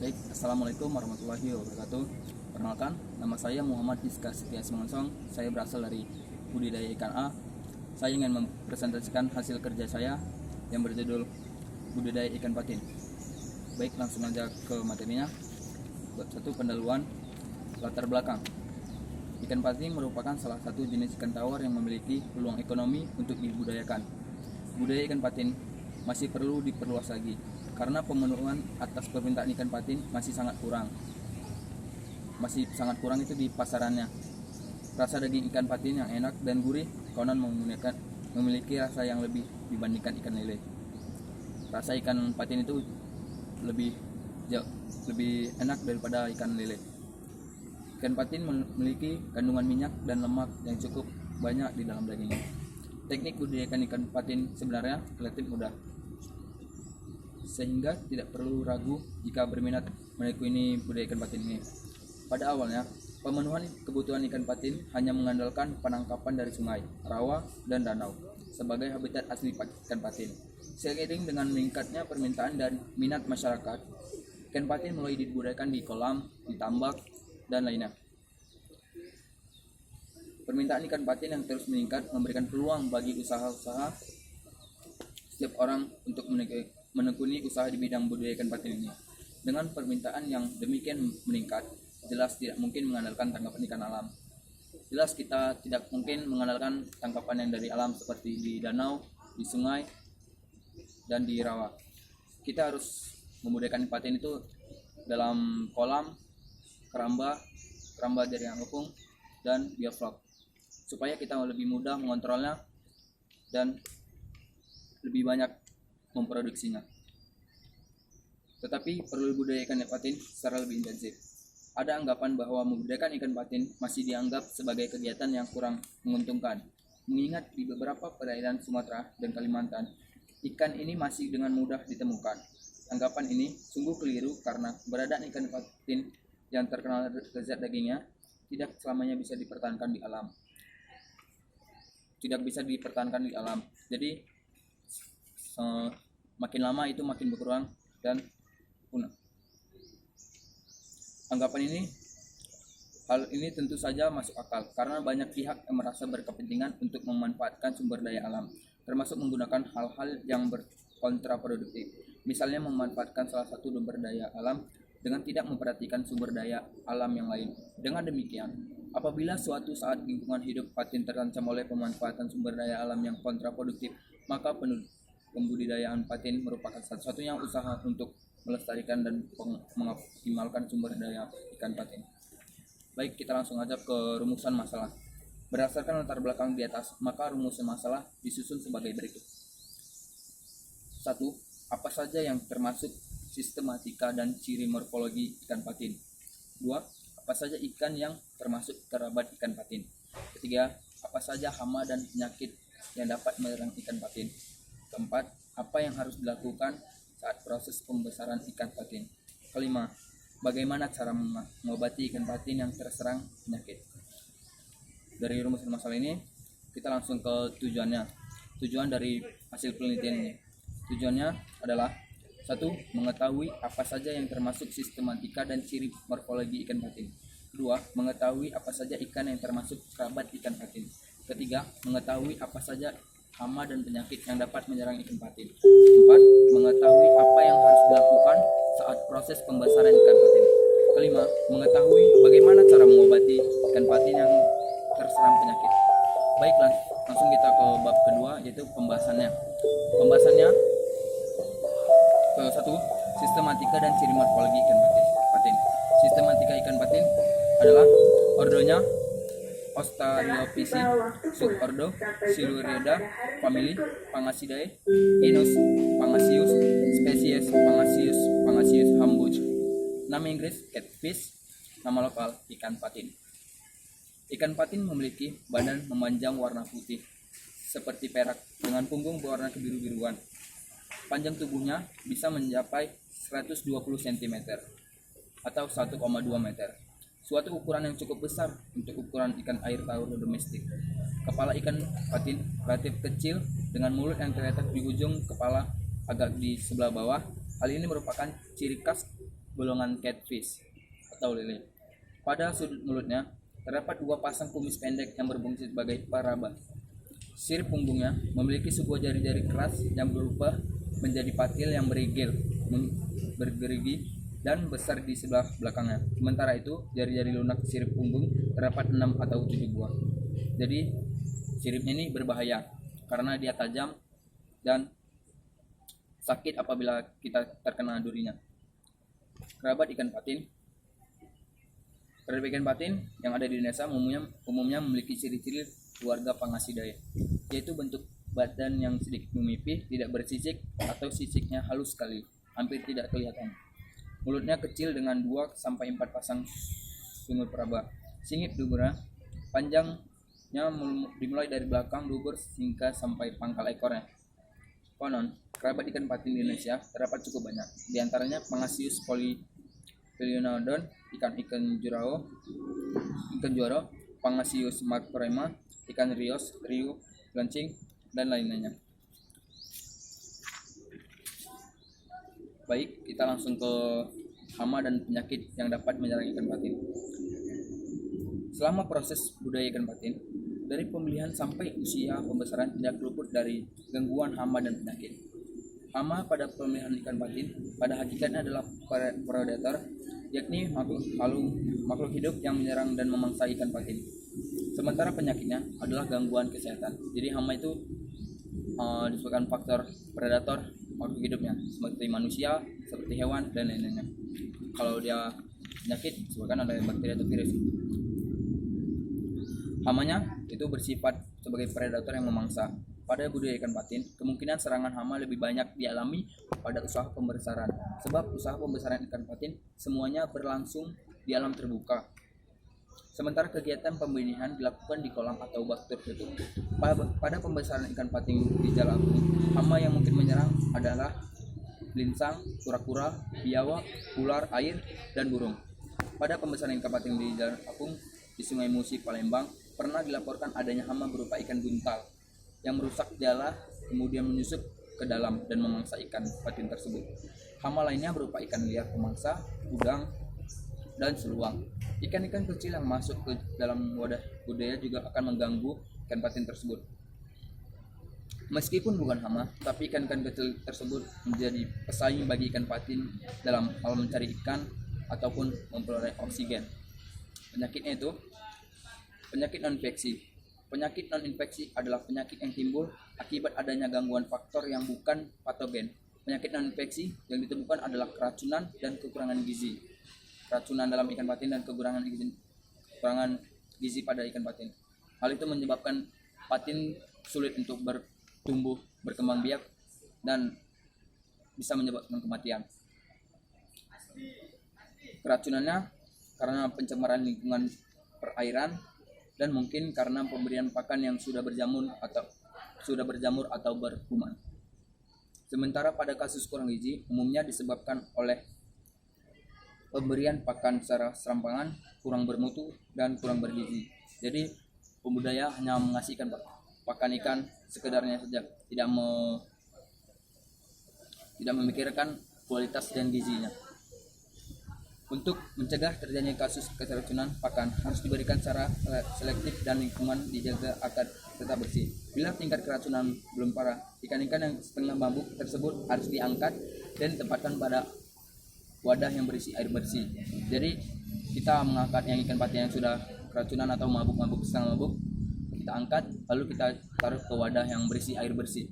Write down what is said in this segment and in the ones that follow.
Baik, Assalamualaikum warahmatullahi wabarakatuh. Perkenalkan, nama saya Muhammad Iska Setia Simonsong. Saya berasal dari budidaya ikan A. Saya ingin mempresentasikan hasil kerja saya yang berjudul budidaya ikan patin. Baik, langsung aja ke materinya. Bab 1, pendahuluan. Latar belakang. Ikan patin merupakan salah satu jenis ikan tawar yang memiliki peluang ekonomi untuk dibudidayakan. Budidaya ikan patin masih perlu diperluas lagi karena pemenuhan atas permintaan ikan patin masih sangat kurang. Itu di pasarannya. Rasa daging ikan patin yang enak dan gurih konon memiliki rasa yang lebih dibandingkan ikan lele. Rasa ikan patin itu lebih enak daripada ikan lele. Ikan patin memiliki kandungan minyak dan lemak yang cukup banyak di dalam dagingnya. Teknik budidaya ikan patin sebenarnya relatif mudah, sehingga tidak perlu ragu jika berminat menekuni budidaya ikan patin ini. Pada awalnya, pemenuhan kebutuhan ikan patin hanya mengandalkan penangkapan dari sungai, rawa, dan danau sebagai habitat asli ikan patin. Seiring dengan meningkatnya permintaan dan minat masyarakat, ikan patin mulai dibudidayakan di kolam, di tambak, dan lainnya. Permintaan ikan patin yang terus meningkat memberikan peluang bagi usaha-usaha setiap orang untuk menekuni usaha di bidang budidaya ikan patin ini. Dengan permintaan yang demikian meningkat, jelas tidak mungkin mengandalkan tangkapan ikan alam. Jelas kita tidak mungkin mengandalkan tangkapan yang dari alam seperti di danau, di sungai, dan di rawa. Kita harus membudidayakan ikan patin itu dalam kolam, keramba jaring apung, dan bioflok, supaya kita lebih mudah mengontrolnya dan lebih banyak memproduksinya. Tetapi perlu dibudidayakan ikan patin secara lebih intensif. Ada anggapan bahwa membudidayakan ikan patin masih dianggap sebagai kegiatan yang kurang menguntungkan. Mengingat di beberapa perairan Sumatera dan Kalimantan, ikan ini masih dengan mudah ditemukan. Anggapan ini sungguh keliru karena keberadaan ikan patin yang terkenal lezat dagingnya tidak selamanya bisa dipertahankan di alam. Jadi makin lama itu makin berkurang dan punah. Hal ini tentu saja masuk akal karena banyak pihak yang merasa berkepentingan untuk memanfaatkan sumber daya alam, termasuk menggunakan hal-hal yang kontraproduktif. Misalnya memanfaatkan salah satu sumber daya alam dengan tidak memperhatikan sumber daya alam yang lain. Dengan demikian, apabila suatu saat lingkungan hidup patin terancam oleh pemanfaatan sumber daya alam yang kontraproduktif, maka pembudidayaan patin merupakan satu-satunya usaha untuk melestarikan dan mengoptimalkan sumber daya ikan patin. Baik, kita langsung aja ke rumusan masalah. Berdasarkan latar belakang di atas, maka rumusan masalah disusun sebagai berikut. 1. Apa saja yang termasuk sistematika dan ciri morfologi ikan patin? 2. Apa saja ikan yang termasuk kerabat ikan patin? 3. Apa saja hama dan penyakit yang dapat menyerang ikan patin? 4. Apa yang harus dilakukan saat proses pembesaran ikan patin? 5. Bagaimana cara mengobati ikan patin yang terserang penyakit? Dari rumusan masalah ini, kita langsung ke tujuannya. Tujuan dari hasil penelitian ini. Tujuannya adalah 1. Mengetahui apa saja yang termasuk sistematika dan ciri morfologi ikan patin. 2. Mengetahui apa saja ikan yang termasuk kerabat ikan patin. 3. Mengetahui apa saja hama dan penyakit yang dapat menyerang ikan patin. 4. Mengetahui apa yang harus dilakukan saat proses pembesaran ikan patin. 5. Mengetahui bagaimana cara mengobati ikan patin yang terserang penyakit. Baiklah, langsung kita ke bab kedua, yaitu pembahasannya. Ke 1. Sistematika dan ciri morfologi ikan patin. Sistematika ikan patin adalah ordonya Ostariophysi, subordo Siluriida, famili Pangasidae, genus Pangasius, spesies Pangasius hambuch. Nama Inggris catfish, nama lokal ikan patin. Ikan patin memiliki badan memanjang warna putih seperti perak dengan punggung berwarna kebiru-biruan. Panjang tubuhnya bisa mencapai 120 cm atau 1,2 meter. Suatu ukuran yang cukup besar untuk ukuran ikan air tawar domestik. Kepala ikan patin relatif kecil dengan mulut yang terletak di ujung kepala agak di sebelah bawah. Hal ini merupakan ciri khas golongan catfish atau lele. Pada sudut mulutnya terdapat 2 pasang kumis pendek yang berfungsi sebagai peraba. Sirip punggungnya memiliki sebuah jari-jari keras yang berubah menjadi patil yang bergerigi dan besar di sebelah belakangnya. Sementara itu, jari-jari lunak sirip punggung terdapat 6 atau 7 buah. Jadi, siripnya ini berbahaya karena dia tajam dan sakit apabila kita terkena durinya. Kerabat ikan patin. Kerabat ikan patin yang ada di Indonesia umumnya memiliki ciri-ciri keluarga Pangasidae, yaitu bentuk badan yang sedikit memipih, tidak bersisik atau sisiknya halus sekali, hampir tidak kelihatan. Mulutnya kecil dengan 2-4 pasang sumur peraba. Singit dubura panjangnya dimulai dari belakang dubur hingga sampai pangkal ekornya. Konon, kerabat ikan patin di Indonesia terdapat cukup banyak. Di antaranya Pangasius polyphyllodon, ikan juaro, Pangasius macrorema, ikan riu, lancing, dan lain-lainnya. Baik, kita langsung ke hama dan penyakit yang dapat menyerang ikan patin. Selama proses budaya ikan patin, dari pemilihan sampai usia pembesaran tidak luput dari gangguan hama dan penyakit. Hama pada pemilihan ikan patin pada hakikatnya adalah predator, yakni makhluk hidup yang menyerang dan memangsa ikan patin. Sementara penyakitnya adalah gangguan kesehatan. Jadi hama itu disebabkan faktor predator makhluk hidupnya seperti manusia, seperti hewan, dan lain-lainnya. Kalau dia penyakit disebabkan oleh bakteri atau virus. Hamanya itu bersifat sebagai predator yang memangsa. Pada budaya ikan patin, kemungkinan serangan hama lebih banyak dialami pada usaha pembesaran. Sebab usaha pembesaran ikan patin semuanya berlangsung di alam terbuka. Sementara kegiatan pembenihan dilakukan di kolam atau bak tertutup. Pada pembesaran ikan patin di Jalak Apung, hama yang mungkin menyerang adalah belinsang, kura-kura, biawak, ular air, dan burung. Pada pembesaran ikan patin di Jalak Apung di Sungai Musi, Palembang, pernah dilaporkan adanya hama berupa ikan buntal yang merusak jala kemudian menyusup ke dalam dan memangsa ikan patin tersebut. Hama lainnya berupa ikan liar pemangsa, udang, dan seluang. Ikan-ikan kecil yang masuk ke dalam wadah budaya juga akan mengganggu ikan patin tersebut. Meskipun bukan hama, tapi ikan-ikan kecil tersebut menjadi pesaing bagi ikan patin dalam hal mencari ikan ataupun memperoleh oksigen. Penyakitnya itu penyakit non-infeksi. Penyakit non-infeksi adalah penyakit yang timbul akibat adanya gangguan faktor yang bukan patogen. Penyakit non-infeksi yang ditemukan adalah keracunan dan kekurangan gizi. Keracunan dalam ikan patin dan kekurangan gizi pada ikan patin. Hal itu menyebabkan patin sulit untuk bertumbuh, berkembang biak, dan bisa menyebabkan kematian. Keracunannya karena pencemaran lingkungan perairan dan mungkin karena pemberian pakan yang sudah berjamur atau berkuman. Sementara pada kasus kurang gizi umumnya disebabkan oleh pemberian pakan secara serampangan, kurang bermutu, dan kurang bergizi. Jadi pembudaya hanya mengasihkan pakan ikan sekedarnya saja, tidak memikirkan kualitas dan gizinya. Untuk mencegah terjadinya kasus keracunan pakan harus diberikan secara selektif dan lingkungan dijaga agar tetap bersih. Bila tingkat keracunan belum parah, ikan-ikan yang setengah mabuk tersebut harus diangkat dan ditempatkan pada wadah yang berisi air bersih. Jadi kita mengangkat yang ikan patin yang sudah keracunan atau mabuk-mabuk setengah mabuk, kita angkat lalu kita taruh ke wadah yang berisi air bersih.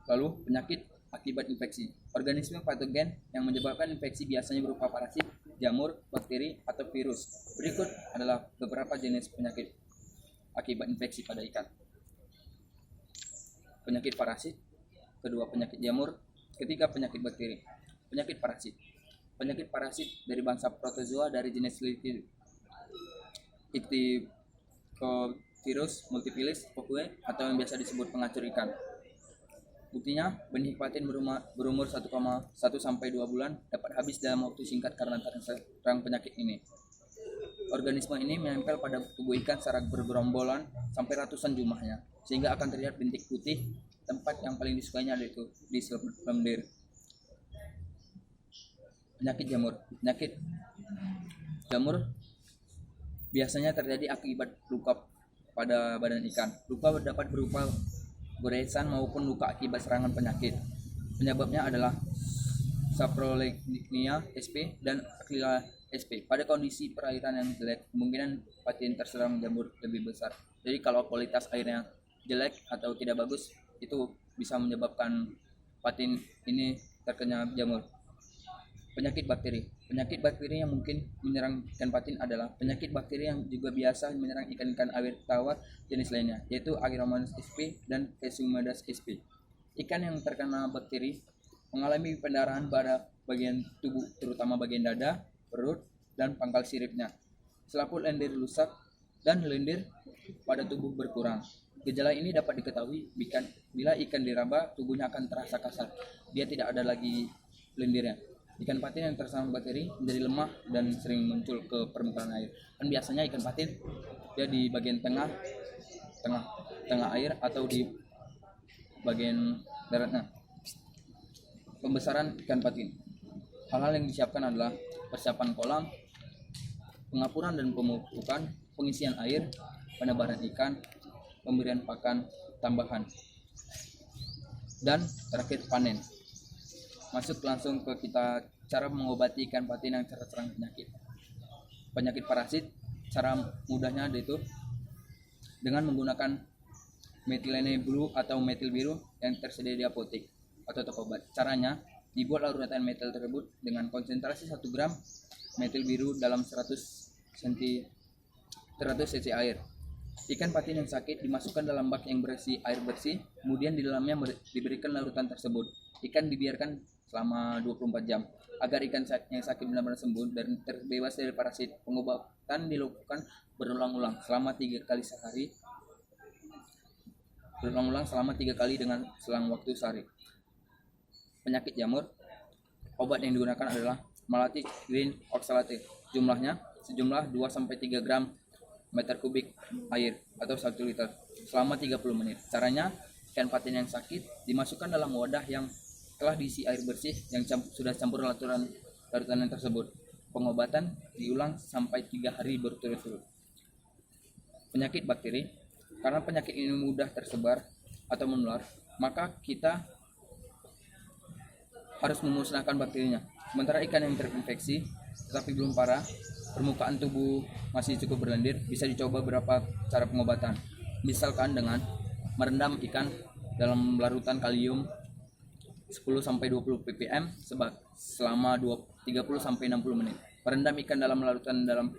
Lalu penyakit akibat infeksi. Organisme patogen yang menyebabkan infeksi biasanya berupa parasit, jamur, bakteri, atau virus. Berikut adalah beberapa jenis penyakit akibat infeksi pada ikan. Penyakit parasit, kedua penyakit jamur, ketiga penyakit bakteri. Penyakit parasit. Penyakit parasit dari bangsa protozoa dari jenis Ictyovirus multifilis pokue atau yang biasa disebut pengacur ikan. Buktinya, benih patin berumur 1,1 sampai 2 bulan dapat habis dalam waktu singkat karena terserang penyakit ini. Organisme ini menempel pada tubuh ikan secara bergerombolan sampai ratusan jumlahnya, sehingga akan terlihat bintik putih tempat yang paling disukainya yaitu di lendir. Penyakit jamur. Penyakit jamur biasanya terjadi akibat luka pada badan ikan. Luka dapat berupa goresan maupun luka akibat serangan penyakit. Penyebabnya adalah Saprolegnia sp dan Aquila sp. Pada kondisi perairan yang jelek, kemungkinan patin terserang jamur lebih besar. Jadi kalau kualitas airnya jelek atau tidak bagus, itu bisa menyebabkan patin ini terkena jamur. Penyakit bakteri. Penyakit bakteri yang mungkin menyerang ikan patin adalah penyakit bakteri yang juga biasa menyerang ikan-ikan air tawar jenis lainnya, yaitu Aeromonas sp dan Phasiumydes sp. Ikan yang terkena bakteri mengalami pendarahan pada bagian tubuh, terutama bagian dada, perut, dan pangkal siripnya. Selaput lendir rusak dan lendir pada tubuh berkurang. Gejala ini dapat diketahui bila ikan diraba, tubuhnya akan terasa kasar. Dia tidak ada lagi lendirnya. Ikan patin yang terserang bakteri menjadi lemah dan sering muncul ke permukaan air. Dan biasanya ikan patin dia di bagian tengah air atau di bagian daratnya. Pembesaran ikan patin. Hal-hal yang disiapkan adalah persiapan kolam, pengapuran dan pemupukan, pengisian air, penebaran ikan, pemberian pakan tambahan, dan terakhir panen. Masuk langsung ke kita cara mengobati ikan patin yang terserang penyakit parasit. Cara mudahnya yaitu dengan menggunakan metilene blue atau metil biru yang tersedia di apotek atau toko obat. Caranya, dibuat larutan metil tersebut dengan konsentrasi 1 gram metil biru dalam 100 cc air. Ikan patin yang sakit dimasukkan dalam bak yang berisi air bersih, kemudian di dalamnya diberikan larutan tersebut. Ikan dibiarkan selama 24 jam agar ikan yang sakit benar-benar sembuh dan terbebas dari parasit. Pengobatan dilakukan berulang-ulang selama 3 kali dengan selang waktu sehari. Penyakit jamur. Obat yang digunakan adalah Malathion green oxalate. Jumlahnya sejumlah 2-3 gram meter kubik air atau 1 liter selama 30 menit. Caranya, ikan patin yang sakit dimasukkan dalam wadah yang telah diisi air bersih yang sudah campur larutan tersebut. Pengobatan diulang sampai 3 hari berturut-turut. Penyakit bakteri. Karena penyakit ini mudah tersebar atau menular, maka kita harus memusnahkan bakterinya. Sementara ikan yang terinfeksi tetapi belum parah, permukaan tubuh masih cukup berlendir, bisa dicoba beberapa cara pengobatan. Misalkan dengan merendam ikan dalam larutan kalium 10-20 ppm selama 30-60 menit. Merendam ikan dalam larutan dalam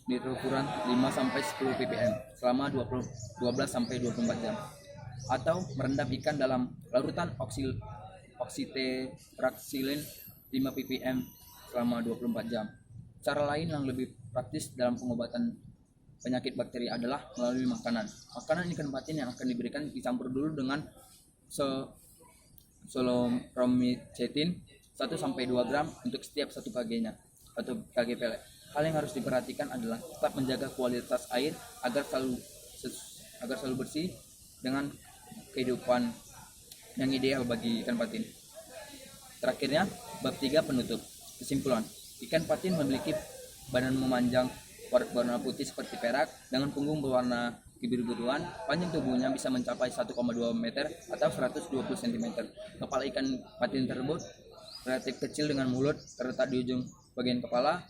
nitrofuran 5-10 ppm selama 12-24 jam. Atau merendam ikan dalam larutan oksitetraxilin 5 ppm selama 24 jam. Cara lain yang lebih praktis dalam pengobatan penyakit bakteri adalah melalui makanan. Makanan ikan patin yang akan diberikan dicampur dulu dengan solomromicetin 1-2 gram untuk setiap 1 kg-nya atau kg pelet. Hal yang harus diperhatikan adalah tetap menjaga kualitas air agar selalu bersih dengan kehidupan yang ideal bagi ikan patin. Terakhirnya, bab 3 penutup. Kesimpulan, ikan patin memiliki badan memanjang berwarna putih seperti perak dengan punggung berwarna kebiru-biruan. Panjang tubuhnya bisa mencapai 1,2 meter atau 120 cm. Kepala ikan patin tersebut relatif kecil dengan mulut terletak di ujung bagian kepala,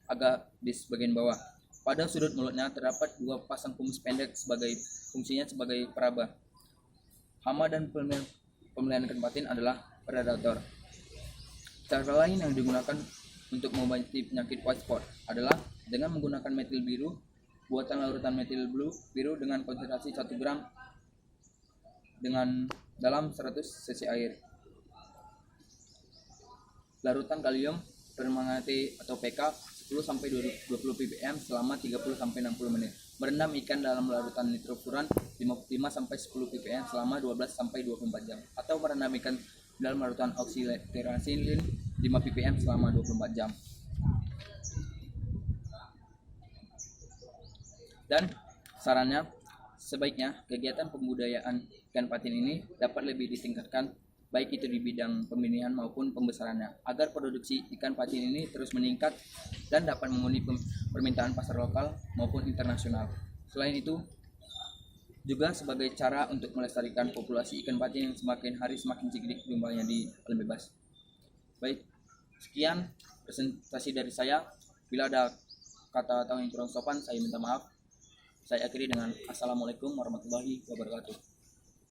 agak di bagian bawah. Pada sudut mulutnya terdapat 2 pasang kumis pendek fungsinya sebagai peraba. Hama dan pemeliharaan ikan patin adalah predator. Cara lain yang digunakan untuk mengobati penyakit white spot adalah dengan menggunakan metil biru, buatan larutan metil biru dengan konsentrasi 1 gram dalam 100 cc air. Larutan kalium permanganate atau PK 10-20 ppm selama 30-60 menit. Merendam ikan dalam larutan nitrofuran 5-10 ppm selama 12-24 jam. Atau merendam ikan dalam larutan oksitetraxilin 5 ppm selama 24 jam. Dan sarannya, Sebaiknya kegiatan pembudayaan ikan patin ini dapat lebih ditingkatkan baik itu di bidang pembinian maupun pembesarannya agar produksi ikan patin ini terus meningkat dan dapat memenuhi permintaan pasar lokal maupun internasional. Selain itu, juga sebagai cara untuk melestarikan populasi ikan patin yang semakin hari semakin sedikit jumlahnya di alam bebas. Baik, sekian presentasi dari saya. Bila ada kata atau yang kurang sopan, saya minta maaf. Saya akhiri dengan Assalamualaikum warahmatullahi wabarakatuh.